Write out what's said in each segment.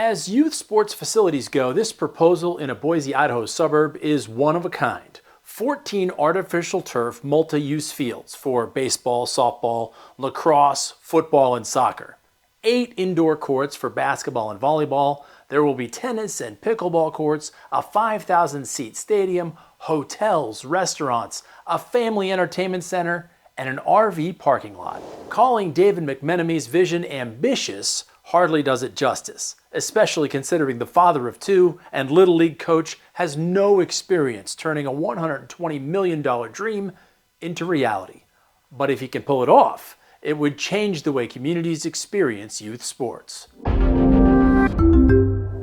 As youth sports facilities go, this proposal in a Boise, Idaho suburb is one of a kind. 14 artificial turf multi-use fields for baseball, softball, lacrosse, football, and soccer. 8 indoor courts for basketball and volleyball. There will be tennis and pickleball courts, a 5,000-seat stadium, hotels, restaurants, a family entertainment center, and an RV parking lot. Calling David McMenomey's vision ambitious hardly does it justice, especially considering the father of 2 and Little League coach has no experience turning a $120 million dream into reality. But if he can pull it off, it would change the way communities experience youth sports.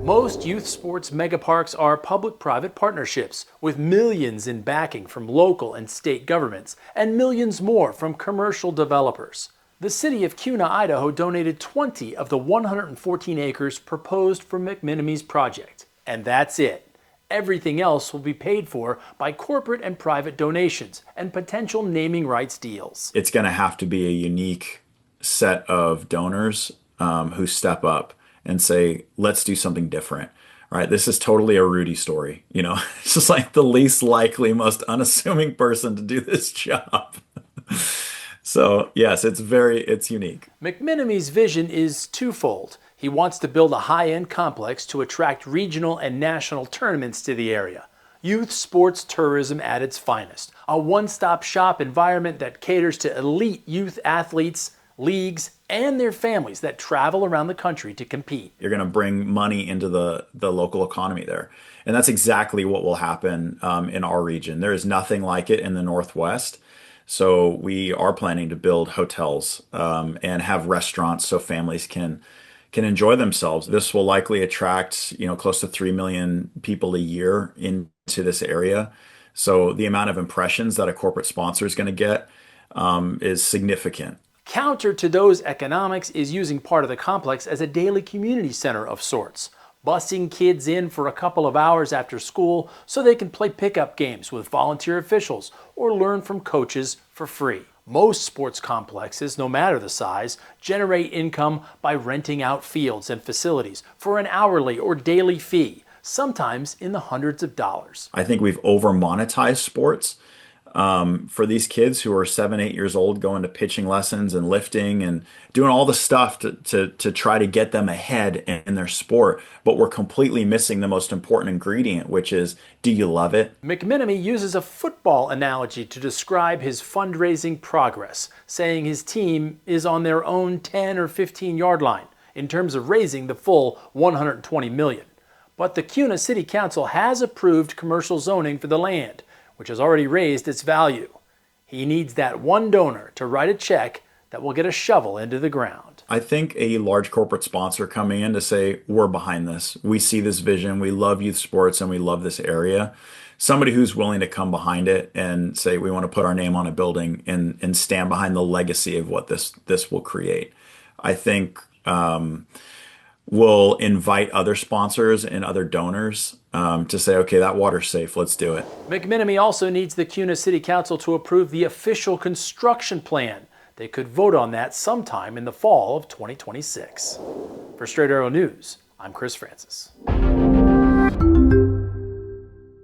Most youth sports megaparks are public-private partnerships with millions in backing from local and state governments and millions more from commercial developers. The city of Kuna, Idaho donated 20 of the 114 acres proposed for McMenomey's project. And that's it. Everything else will be paid for by corporate and private donations and potential naming rights deals. It's going to have to be a unique set of donors who step up and say, let's do something different. Right? This is totally a Rudy story. You know, it's just like the least likely, most unassuming person to do this job. So yes, it's unique. McMenomey's vision is twofold. He wants to build a high-end complex to attract regional and national tournaments to the area. Youth sports tourism at its finest. A one-stop shop environment that caters to elite youth athletes, leagues, and their families that travel around the country to compete. You're going to bring money into the local economy there. And that's exactly what will happen in our region. There is nothing like it in the Northwest. So we are planning to build hotels and have restaurants so families can enjoy themselves. This will likely attract, close to 3 million people a year into this area. So the amount of impressions that a corporate sponsor is going to get is significant. Counter to those economics is using part of the complex as a daily community center of sorts, busing kids in for a couple of hours after school so they can play pickup games with volunteer officials or learn from coaches for free. Most sports complexes, no matter the size, generate income by renting out fields and facilities for an hourly or daily fee, sometimes in the hundreds of dollars. I think we've over-monetized sports. For these kids who are 7, 8 years old, going to pitching lessons and lifting and doing all the stuff to try to get them ahead in their sport, but we're completely missing the most important ingredient, which is, do you love it? McMenomey uses a football analogy to describe his fundraising progress, saying his team is on their own 10 or 15 yard line in terms of raising the full $120 million. But the Kuna City Council has approved commercial zoning for the land, which has already raised its value. He needs that one donor to write a check that will get a shovel into the ground. I think a large corporate sponsor coming in to say, we're behind this. We see this vision. We love youth sports and we love this area. Somebody who's willing to come behind it and say, we want to put our name on a building and stand behind the legacy of what this will create. I think we'll invite other sponsors and other donors to say, okay, that water's safe, let's do it. McMenomey also needs the Kuna City Council to approve the official construction plan. They could vote on that sometime in the fall of 2026. For Straight Arrow News, I'm Chris Francis.